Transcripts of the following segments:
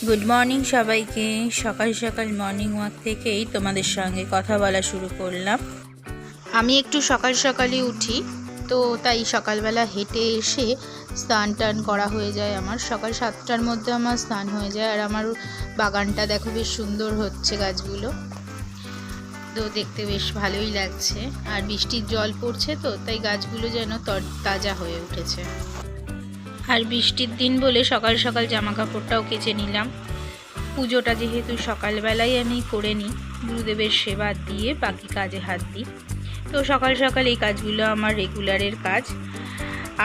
Good morning সবাইকে। সকাল সকাল মর্নিং ওয়াক থেকেই তোমাদের সঙ্গে কথা বলা শুরু করলাম। আমি একটু সকাল সকালই উঠি, তো তাই সকালবেলা হেঁটে এসে স্নান টান করা হয়ে যায়। আমার সকাল 7টার মধ্যে আমার স্নান হয়ে যায়। আর আমার বাগানটা দেখো বেশ সুন্দর হচ্ছে, গাছগুলো তো দেখতে বেশ ভালোই লাগছে। আর বৃষ্টির জল পড়ছে, তো তাই গাছগুলো যেন তরতাজা হয়ে উঠেছে। আর বৃষ্টির দিন বলে সকাল সকাল জামা কাপড়টাও কেচে নিলাম। পুজোটা যেহেতু সকালবেলায় আমি করে নিই, গুরুদেবের সেবা দিয়ে বাকি কাজে হাত দিই, তো সকাল সকাল এই কাজগুলো আমার রেগুলারের কাজ।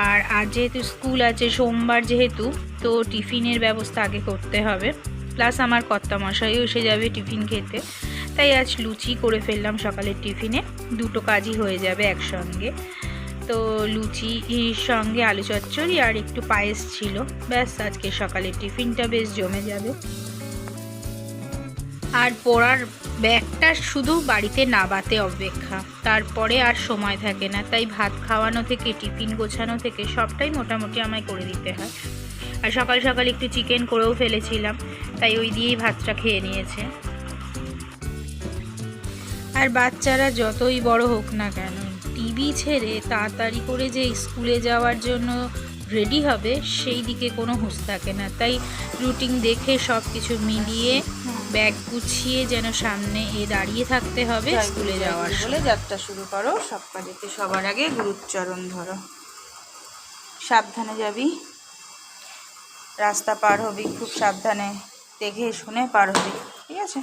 আর আজ যেহেতু স্কুল আছে, সোমবার যেহেতু, তো টিফিনের ব্যবস্থা আগে করতে হবে। প্লাস আমার কর্তামশাইও এসে যাবে টিফিন খেতে, তাই আজ লুচি করে ফেললাম সকালের টিফিনে। দুটো কাজই হয়ে যাবে একসঙ্গে। তো লুচির সঙ্গে আলু চচ্চড়ি আর একটু পায়েস ছিল, ব্যাস আজকে সকালের টিফিনটা বেশ জমে যাবে। আর পড়ার ব্যাগটা শুধু বাড়িতে নাবাতে অপেক্ষা, তারপরে আর সময় থাকে না, তাই ভাত খাওয়ানো থেকে টিফিন গোছানো থেকে সবটাই মোটামুটি আমায় করে দিতে হয়। আর সকাল সকাল একটু চিকেন করেও ফেলেছিলাম, তাই ওই দিয়েই ভাতটা খেয়ে নিয়েছে। আর বাচ্চারা যতই বড় হোক না কেন, টিভি ছেড়ে তাড়াতাড়ি করে যে স্কুলে যাওয়ার জন্য রেডি হবে সেই দিকে কোনো হুঁশ থাকে না। তাই রুটিন দেখে সব কিছু মিলিয়ে ব্যাগ গুছিয়ে যেন সামনে দাঁড়িয়ে থাকতে হবে স্কুলে যাওয়ার বলে যাত্রা শুরু করো। সব কাজেতে সবার আগে গুরুচরণ ধরো। সাবধানে যাবি, রাস্তা পার হবি, খুব সাবধানে দেখে শুনে পার হবি, ঠিক আছে?